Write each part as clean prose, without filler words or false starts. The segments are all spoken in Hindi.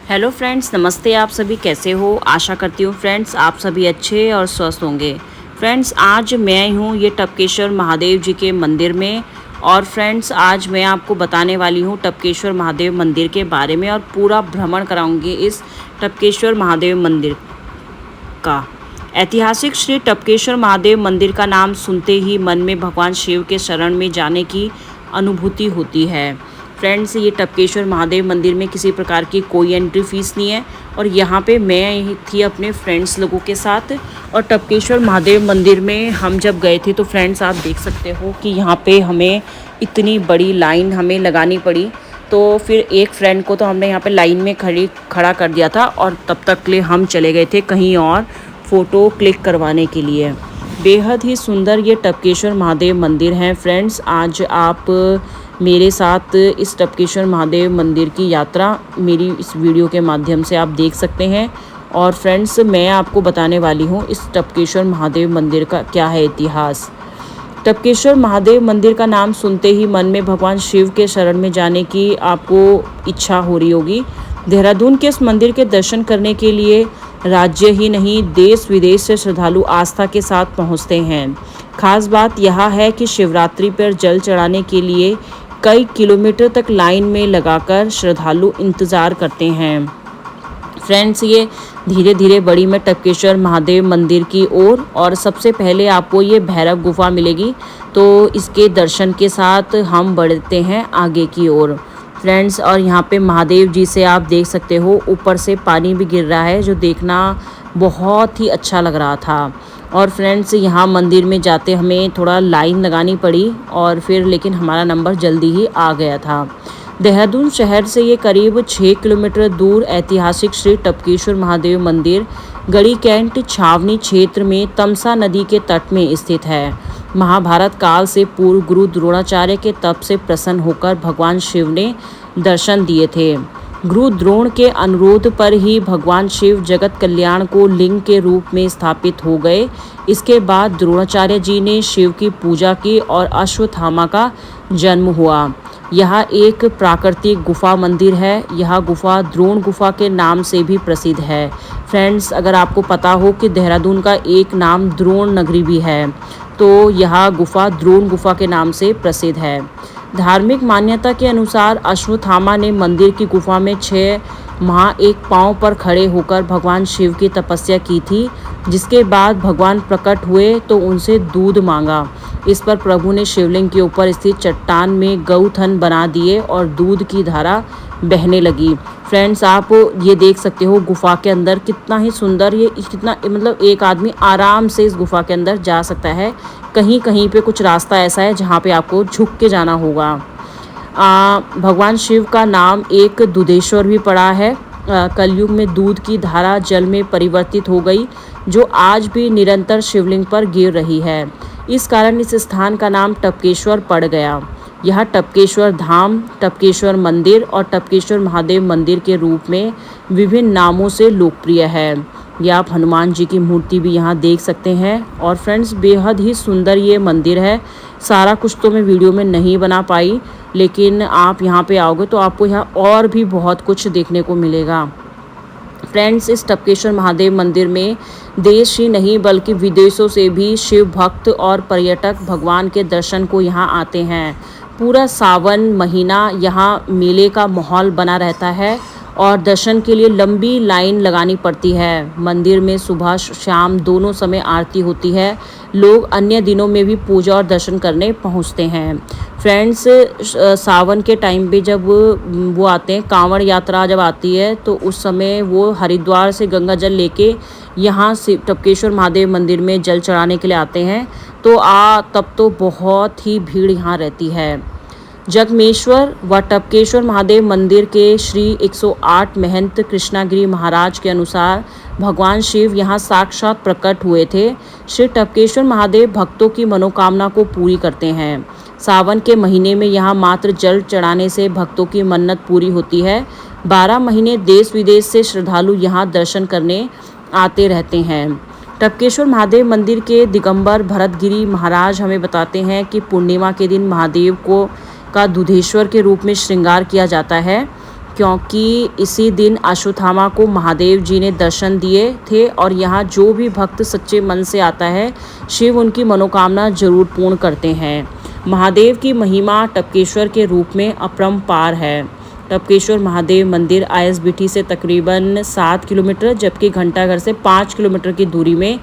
हेलो फ्रेंड्स, नमस्ते। आप सभी कैसे हो? आशा करती हूँ फ्रेंड्स आप सभी अच्छे और स्वस्थ होंगे। फ्रेंड्स, आज मैं हूँ ये टपकेश्वर महादेव जी के मंदिर में। और फ्रेंड्स, आज मैं आपको बताने वाली हूँ टपकेश्वर महादेव मंदिर के बारे में और पूरा भ्रमण कराऊंगी इस टपकेश्वर महादेव मंदिर का। ऐतिहासिक श्री टपकेश्वर महादेव मंदिर का नाम सुनते ही मन में भगवान शिव के शरण में जाने की अनुभूति होती है। फ्रेंड्स, ये टपकेश्वर महादेव मंदिर में किसी प्रकार की कोई एंट्री फीस नहीं है। और यहाँ पे मैं थी अपने फ्रेंड्स लोगों के साथ। और टपकेश्वर महादेव मंदिर में हम जब गए थे तो फ्रेंड्स, आप देख सकते हो कि यहाँ पे हमें इतनी बड़ी लाइन हमें लगानी पड़ी। तो फिर एक फ्रेंड को तो हमने यहाँ पे लाइन में खड़ा कर दिया था और तब तक के लिए हम चले गए थे कहीं और फ़ोटो क्लिक करवाने के लिए। बेहद ही सुंदर ये टपकेश्वर महादेव मंदिर है। फ्रेंड्स, आज आप मेरे साथ इस टपकेश्वर महादेव मंदिर की यात्रा मेरी इस वीडियो के माध्यम से आप देख सकते हैं। और फ्रेंड्स, मैं आपको बताने वाली हूँ इस टपकेश्वर महादेव मंदिर का क्या है इतिहास। टपकेश्वर महादेव मंदिर का नाम सुनते ही मन में भगवान शिव के शरण में जाने की आपको इच्छा हो रही होगी। देहरादून के इस मंदिर के दर्शन करने के लिए राज्य ही नहीं, देश विदेश से श्रद्धालु आस्था के साथ पहुंचते हैं। खास बात यह है कि शिवरात्रि पर जल चढ़ाने के लिए कई किलोमीटर तक लाइन में लगाकर श्रद्धालु इंतज़ार करते हैं। फ्रेंड्स, ये धीरे धीरे बढ़ी मैं टपकेश्वर महादेव मंदिर की ओर। और सबसे पहले आपको ये भैरव गुफा मिलेगी, तो इसके दर्शन के साथ हम बढ़ते हैं आगे की ओर। फ्रेंड्स, और यहाँ पे महादेव जी से आप देख सकते हो ऊपर से पानी भी गिर रहा है, जो देखना बहुत ही अच्छा लग रहा था। और फ्रेंड्स, यहाँ मंदिर में जाते हमें थोड़ा लाइन लगानी पड़ी और फिर लेकिन हमारा नंबर जल्दी ही आ गया था। देहरादून शहर से ये करीब 6 किलोमीटर दूर ऐतिहासिक श्री टपकेश्वर महादेव मंदिर गढ़ी कैंट छावनी क्षेत्र में तमसा नदी के तट में स्थित है। महाभारत काल से पूर्व गुरु द्रोणाचार्य के तप से प्रसन्न होकर भगवान शिव ने दर्शन दिए थे। गुरु द्रोण के अनुरोध पर ही भगवान शिव जगत कल्याण को लिंग के रूप में स्थापित हो गए। इसके बाद द्रोणाचार्य जी ने शिव की पूजा की और अश्वत्थामा का जन्म हुआ। यह एक प्राकृतिक गुफा मंदिर है। यह गुफा द्रोण गुफा के नाम से भी प्रसिद्ध है। फ्रेंड्स, अगर आपको पता हो कि देहरादून का एक नाम द्रोण नगरी भी है, तो यह गुफा द्रोण गुफा के नाम से प्रसिद्ध है। धार्मिक मान्यता के अनुसार अश्वत्थामा ने मंदिर की गुफा में 6 माह एक पांव पर खड़े होकर भगवान शिव की तपस्या की थी। जिसके बाद भगवान प्रकट हुए तो उनसे दूध मांगा। इस पर प्रभु ने शिवलिंग के ऊपर स्थित चट्टान में गौथन बना दिए और दूध की धारा बहने लगी। फ्रेंड्स, आप ये देख सकते हो गुफा के अंदर कितना ही सुंदर, ये कितना मतलब एक आदमी आराम से इस गुफा के अंदर जा सकता है। कहीं कहीं पे कुछ रास्ता ऐसा है जहाँ पे आपको झुक के जाना होगा। भगवान शिव का नाम एक दुधेश्वर भी पड़ा है। कलयुग में दूध की धारा जल में परिवर्तित हो गई, जो आज भी निरंतर शिवलिंग पर गिर रही है। इस कारण इस स्थान का नाम टपकेश्वर पड़ गया। यह टपकेश्वर धाम, टपकेश्वर मंदिर और टपकेश्वर महादेव मंदिर के रूप में विभिन्न नामों से लोकप्रिय है। या आप हनुमान जी की मूर्ति भी यहाँ देख सकते हैं। और फ्रेंड्स, बेहद ही सुंदर ये मंदिर है। सारा कुछ तो मैं वीडियो में नहीं बना पाई, लेकिन आप यहाँ पे आओगे तो आपको यहाँ और भी बहुत कुछ देखने को मिलेगा। फ्रेंड्स, इस टपकेश्वर महादेव मंदिर में देश ही नहीं बल्कि विदेशों से भी शिव भक्त और पर्यटक भगवान के दर्शन को यहाँ आते हैं। पूरा सावन महीना यहाँ मेले का माहौल बना रहता है और दर्शन के लिए लंबी लाइन लगानी पड़ती है। मंदिर में सुबह शाम दोनों समय आरती होती है। लोग अन्य दिनों में भी पूजा और दर्शन करने पहुंचते हैं। फ्रेंड्स, सावन के टाइम पे जब वो आते हैं, कांवड़ यात्रा जब आती है, तो उस समय वो हरिद्वार से गंगा जल लेके यहाँ से टपकेश्वर महादेव मंदिर में जल चढ़ाने के लिए आते हैं। तो तब तो बहुत ही भीड़ यहाँ रहती है। जगमेश्वर व टपकेश्वर महादेव मंदिर के श्री 108 महंत कृष्णागिरी महाराज के अनुसार भगवान शिव यहाँ साक्षात प्रकट हुए थे। श्री टपकेश्वर महादेव भक्तों की मनोकामना को पूरी करते हैं। सावन के महीने में यहाँ मात्र जल चढ़ाने से भक्तों की मन्नत पूरी होती है। 12 महीने देश विदेश से श्रद्धालु यहाँ दर्शन करने आते रहते हैं। टपकेश्वर महादेव मंदिर के दिगंबर भरतगिरी महाराज हमें बताते हैं कि पूर्णिमा के दिन महादेव का दुधेश्वर के रूप में श्रृंगार किया जाता है। क्योंकि इसी दिन अश्वत्थामा को महादेव जी ने दर्शन दिए थे और यहाँ जो भी भक्त सच्चे मन से आता है शिव उनकी मनोकामना जरूर पूर्ण करते हैं। महादेव की महिमा टपकेश्वर के रूप में अपरंपार है। टपकेश्वर महादेव मंदिर आईएसबीटी से तकरीबन 7 किलोमीटर जबकि घंटाघर से 5 किलोमीटर की दूरी में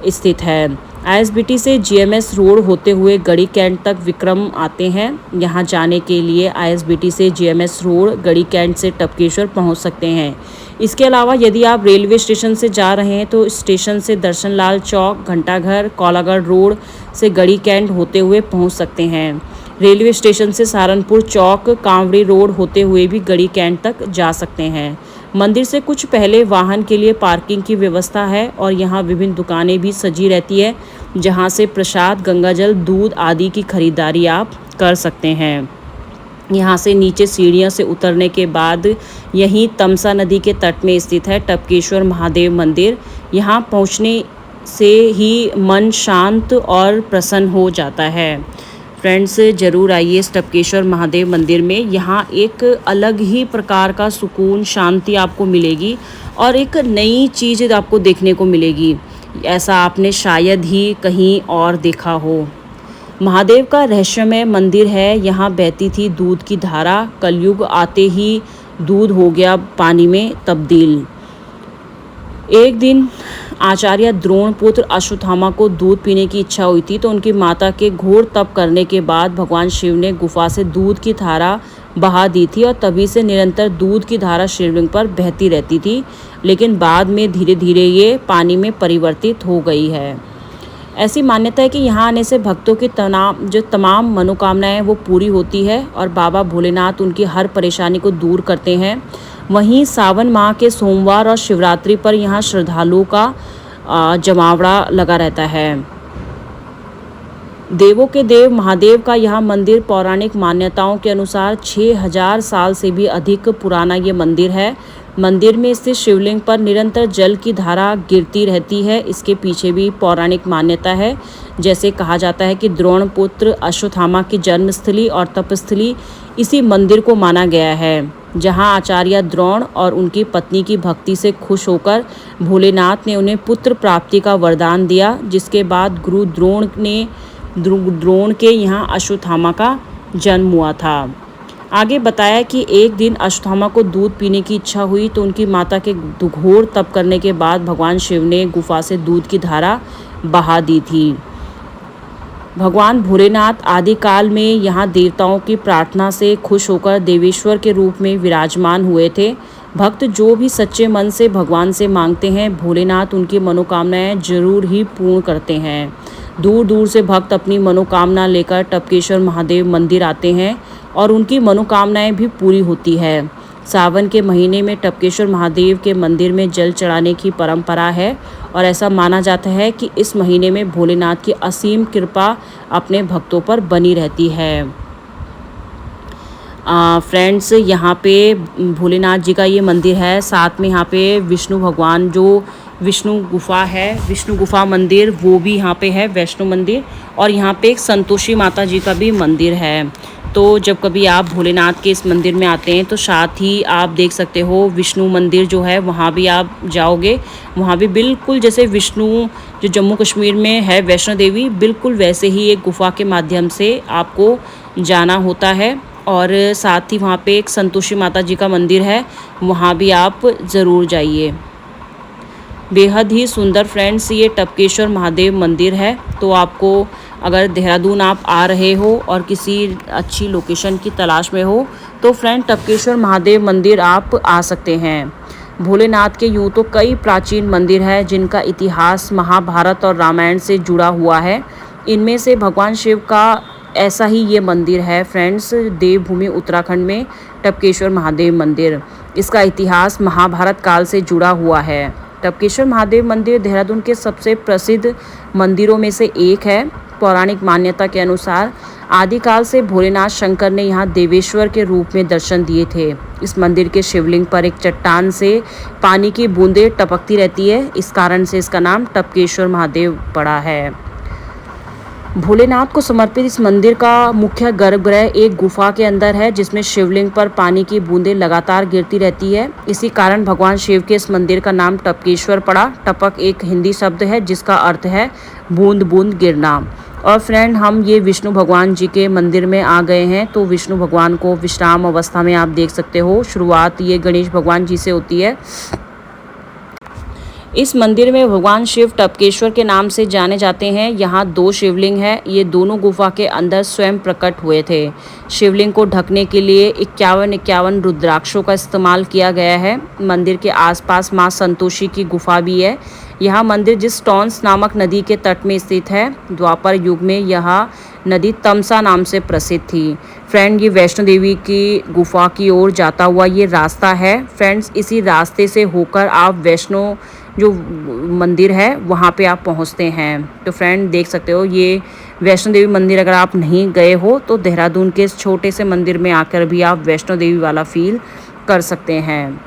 स्थित है। आईएसबीटी से जीएमएस रोड होते हुए गढ़ी कैंट तक विक्रम आते हैं। यहाँ जाने के लिए आईएसबीटी से जीएमएस रोड गढ़ी कैंट से टपकेश्वर पहुँच सकते हैं। इसके अलावा यदि आप रेलवे स्टेशन से जा रहे हैं तो स्टेशन से दर्शन लाल चौक, घंटाघर, कोलागढ़ रोड से गढ़ी कैंट होते हुए पहुँच सकते हैं। रेलवे स्टेशन से सहारनपुर चौक, कांवड़ी रोड होते हुए भी गढ़ी कैंट तक जा सकते हैं। मंदिर से कुछ पहले वाहन के लिए पार्किंग की व्यवस्था है और यहाँ विभिन्न दुकानें भी सजी रहती है जहाँ से प्रसाद, गंगाजल, दूध आदि की खरीदारी आप कर सकते हैं। यहाँ से नीचे सीढ़ियों से उतरने के बाद यहीं तमसा नदी के तट में स्थित है टपकेश्वर महादेव मंदिर। यहाँ पहुँचने से ही मन शांत और प्रसन्न हो जाता है। फ्रेंड्स, ज़रूर आइए इस टपकेश्वर महादेव मंदिर में। यहाँ एक अलग ही प्रकार का सुकून, शांति आपको मिलेगी और एक नई चीज़ आपको देखने को मिलेगी। ऐसा आपने शायद ही कहीं और देखा हो। महादेव का रहस्यमय मंदिर है। यहाँ बहती थी दूध की धारा, कलयुग आते ही दूध हो गया पानी में तब्दील। एक दिन आचार्य द्रोण पुत्र अश्वत्थामा को दूध पीने की इच्छा हुई थी तो उनकी माता के घोर तप करने के बाद भगवान शिव ने गुफा से दूध की धारा बहा दी थी और तभी से निरंतर दूध की धारा शिवलिंग पर बहती रहती थी, लेकिन बाद में धीरे धीरे ये पानी में परिवर्तित हो गई है। ऐसी मान्यता है कि यहाँ आने से भक्तों की तमाम मनोकामनाएं वो पूरी होती है और बाबा भोलेनाथ उनकी हर परेशानी को दूर करते हैं। वहीं सावन माह के सोमवार और शिवरात्रि पर यहाँ श्रद्धालुओं का जमावड़ा लगा रहता है। देवों के देव महादेव का यह मंदिर पौराणिक मान्यताओं के अनुसार 6000 साल से भी अधिक पुराना ये मंदिर है। मंदिर में स्थित शिवलिंग पर निरंतर जल की धारा गिरती रहती है। इसके पीछे भी पौराणिक मान्यता है। जैसे कहा जाता है कि द्रोण पुत्र अश्वत्थामा की जन्मस्थली और तपस्थली इसी मंदिर को माना गया है, जहां आचार्य द्रोण और उनकी पत्नी की भक्ति से खुश होकर भोलेनाथ ने उन्हें पुत्र प्राप्ति का वरदान दिया, जिसके बाद गुरु द्रोण के यहाँ अश्वत्थामा का जन्म हुआ था। आगे बताया कि एक दिन अश्वत्थामा को दूध पीने की इच्छा हुई तो उनकी माता के घोर तप करने के बाद भगवान शिव ने गुफा से दूध की धारा बहा दी थी। भगवान भोलेनाथ आदिकाल में यहाँ देवताओं की प्रार्थना से खुश होकर देवेश्वर के रूप में विराजमान हुए थे। भक्त जो भी सच्चे मन से भगवान से मांगते हैं, भोलेनाथ उनकी मनोकामनाएं जरूर ही पूर्ण करते हैं। दूर दूर से भक्त अपनी मनोकामना लेकर टपकेश्वर महादेव मंदिर आते हैं और उनकी मनोकामनाएं भी पूरी होती है। सावन के महीने में टपकेश्वर महादेव के मंदिर में जल चढ़ाने की परंपरा है और ऐसा माना जाता है कि इस महीने में भोलेनाथ की असीम कृपा अपने भक्तों पर बनी रहती है। फ्रेंड्स, यहाँ पे भोलेनाथ जी का ये मंदिर है। साथ में यहाँ पे विष्णु भगवान जो विष्णु गुफा है, विष्णु गुफा मंदिर, वो भी यहाँ पे है, वैष्णो मंदिर। और यहाँ पे एक संतोषी माता जी का भी मंदिर है। तो जब कभी आप भोलेनाथ के इस मंदिर में आते हैं तो साथ ही आप देख सकते हो विष्णु मंदिर जो है वहाँ भी आप जाओगे। वहाँ भी बिल्कुल जैसे विष्णु जो जम्मू कश्मीर में है वैष्णो देवी, बिल्कुल वैसे ही एक गुफा के माध्यम से आपको जाना होता है। और साथ ही वहाँ पे एक संतोषी माता जी का मंदिर है, वहाँ भी आप ज़रूर जाइए। बेहद ही सुंदर फ्रेंड्स ये टपकेश्वर महादेव मंदिर है। तो आपको अगर देहरादून आप आ रहे हो और किसी अच्छी लोकेशन की तलाश में हो तो फ्रेंड टपकेश्वर महादेव मंदिर आप आ सकते हैं। भोलेनाथ के यूँ तो कई प्राचीन मंदिर हैं जिनका इतिहास महाभारत और रामायण से जुड़ा हुआ है। इनमें से भगवान शिव का ऐसा ही ये मंदिर है फ्रेंड्स, देवभूमि उत्तराखंड में टपकेश्वर महादेव मंदिर। इसका इतिहास महाभारत काल से जुड़ा हुआ है। टपकेश्वर महादेव मंदिर देहरादून के सबसे प्रसिद्ध मंदिरों में से एक है। पौराणिक मान्यता के अनुसार आदिकाल से भोलेनाथ शंकर ने यहाँ देवेश्वर के रूप में दर्शन दिए थे। इस मंदिर के शिवलिंग पर एक चट्टान से पानी की बूंदें टपकती रहती है, इस कारण से इसका नाम टपकेश्वर महादेव पड़ा है। भोलेनाथ को समर्पित इस मंदिर का मुख्य गर्भगृह एक गुफा के अंदर है, जिसमें शिवलिंग पर पानी की बूंदें लगातार गिरती रहती है। इसी कारण भगवान शिव के इस मंदिर का नाम टपकेश्वर पड़ा। टपक एक हिंदी शब्द है जिसका अर्थ है बूंद बूंद गिरना। और फ्रेंड, हम ये विष्णु भगवान जी के मंदिर में आ गए हैं। तो विष्णु भगवान को विश्राम अवस्था में आप देख सकते हो। शुरुआत ये गणेश भगवान जी से होती है। इस मंदिर में भगवान शिव टपकेश्वर के नाम से जाने जाते हैं। यहाँ 2 शिवलिंग है। ये दोनों गुफा के अंदर स्वयं प्रकट हुए थे। शिवलिंग को ढकने के लिए 51 रुद्राक्षों का इस्तेमाल किया गया है। मंदिर के आसपास माँ संतोषी की गुफा भी है। यह मंदिर जिस टॉन्स नामक नदी के तट में स्थित है। द्वापर युग में यह नदी तमसा नाम से प्रसिद्ध थी। फ्रेंड, ये वैष्णो देवी की गुफा की ओर जाता हुआ ये रास्ता है। फ्रेंड्स, इसी रास्ते से होकर आप वैष्णो जो मंदिर है वहाँ पे आप पहुँचते हैं। तो फ्रेंड, देख सकते हो ये वैष्णो देवी मंदिर। अगर आप नहीं गए हो तो देहरादून के इस छोटे से मंदिर में आकर भी आप वैष्णो देवी वाला फील कर सकते हैं।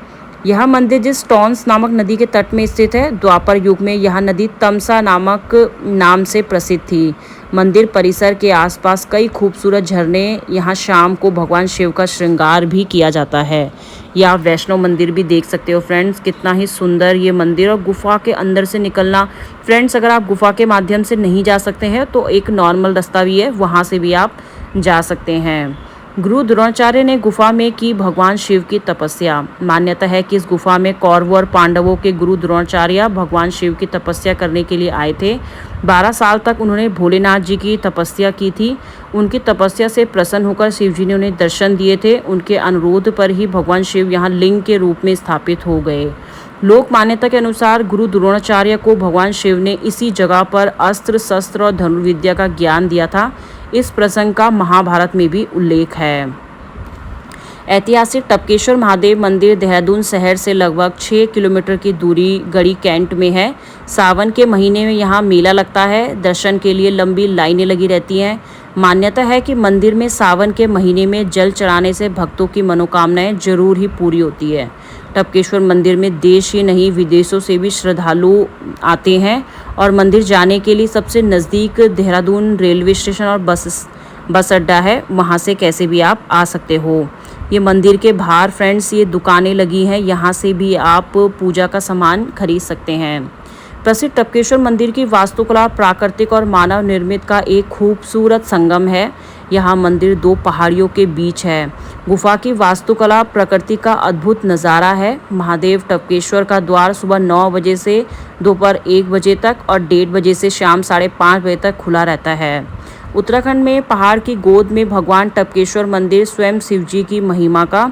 यह मंदिर जिस टॉन्स नामक नदी के तट में स्थित है। द्वापर युग में यह नदी तमसा नामक नाम से प्रसिद्ध थी। मंदिर परिसर के आसपास कई खूबसूरत झरने। यहाँ शाम को भगवान शिव का श्रृंगार भी किया जाता है। या आप वैष्णो मंदिर भी देख सकते हो। फ्रेंड्स, कितना ही सुंदर ये मंदिर। और गुफा के अंदर से निकलना, फ्रेंड्स, अगर आप गुफा के माध्यम से नहीं जा सकते हैं तो एक नॉर्मल रास्ता भी है, वहाँ से भी आप जा सकते हैं। गुरु द्रोणाचार्य ने गुफा में की भगवान शिव की तपस्या। मान्यता है कि इस गुफा में कौरवों और पांडवों के गुरु द्रोणाचार्य भगवान शिव की तपस्या करने के लिए आए थे। 12 साल तक उन्होंने भोलेनाथ जी की तपस्या की थी। उनकी तपस्या से प्रसन्न होकर शिव जी ने उन्हें दर्शन दिए थे। उनके अनुरोध पर ही भगवान शिव यहाँ लिंग के रूप में स्थापित हो गए। लोक मान्यता के अनुसार गुरु द्रोणाचार्य को भगवान शिव ने इसी जगह पर अस्त्र शस्त्र और धनुर्विद्या का ज्ञान दिया था। इस प्रसंग का महाभारत में भी उल्लेख है। ऐतिहासिक टपकेश्वर महादेव मंदिर देहरादून शहर से लगभग 6 किलोमीटर की दूरी गढ़ी कैंट में है। सावन के महीने में यहाँ मेला लगता है। दर्शन के लिए लंबी लाइनें लगी रहती हैं। मान्यता है कि मंदिर में सावन के महीने में जल चढ़ाने से भक्तों की मनोकामनाएं जरूर ही पूरी होती है। टपकेश्वर मंदिर में देश ही नहीं विदेशों से भी श्रद्धालु आते हैं। और मंदिर जाने के लिए सबसे नज़दीक देहरादून रेलवे स्टेशन और बस अड्डा है, वहाँ से कैसे भी आप आ सकते हो। ये मंदिर के बाहर फ्रेंड्स ये दुकानें लगी हैं, यहाँ से भी आप पूजा का सामान खरीद सकते हैं। प्रसिद्ध टपकेश्वर मंदिर की वास्तुकला प्राकृतिक और मानव निर्मित का एक खूबसूरत संगम है। यहाँ मंदिर 2 पहाड़ियों के बीच है। गुफा की वास्तुकला प्रकृति का अद्भुत नज़ारा है। महादेव टपकेश्वर का द्वार सुबह 9 बजे से दोपहर 1 बजे तक और 1:30 बजे से शाम 5:30 बजे तक खुला रहता है। उत्तराखंड में पहाड़ की गोद में भगवान टपकेश्वर मंदिर स्वयं शिवजी की महिमा का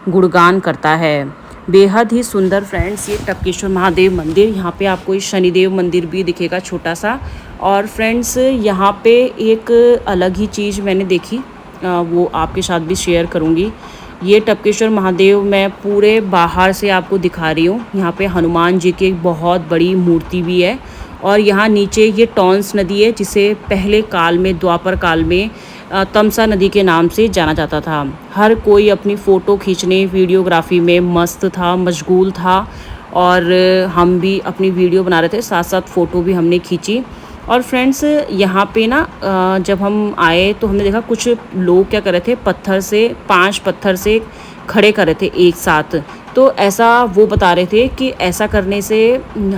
गुणगान करता है। बेहद ही सुंदर फ्रेंड्स ये टपकेश्वर महादेव मंदिर। यहाँ पे आपको ये शनिदेव मंदिर भी दिखेगा छोटा सा। और फ्रेंड्स, यहाँ पे एक अलग ही चीज़ मैंने देखी, वो आपके साथ भी शेयर करूँगी। ये टपकेश्वर महादेव मैं पूरे बाहर से आपको दिखा रही हूँ। यहाँ पे हनुमान जी की एक बहुत बड़ी मूर्ति भी है। और यहाँ नीचे ये टॉन्स नदी है, जिसे पहले काल में द्वापर काल में तमसा नदी के नाम से जाना जाता था। हर कोई अपनी फ़ोटो खींचने वीडियोग्राफी में मस्त था, मशगूल था। और हम भी अपनी वीडियो बना रहे थे, साथ साथ फ़ोटो भी हमने खींची। और फ्रेंड्स, यहाँ पे ना जब हम आए तो हमने देखा कुछ लोग क्या कर रहे थे, 5 पत्थर से खड़े कर रहे थे एक साथ। तो ऐसा वो बता रहे थे कि ऐसा करने से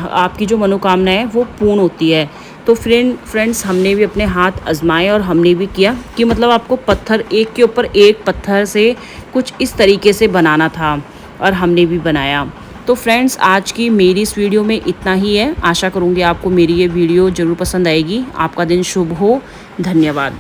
आपकी जो मनोकामना है वो पूर्ण होती है। तो फ्रेंड्स, हमने भी अपने हाथ आजमाए और हमने भी किया कि मतलब आपको पत्थर एक के ऊपर एक पत्थर से कुछ इस तरीके से बनाना था, और हमने भी बनाया। तो फ्रेंड्स, आज की मेरी इस वीडियो में इतना ही है। आशा करूँगी आपको मेरी ये वीडियो ज़रूर पसंद आएगी। आपका दिन शुभ हो। धन्यवाद।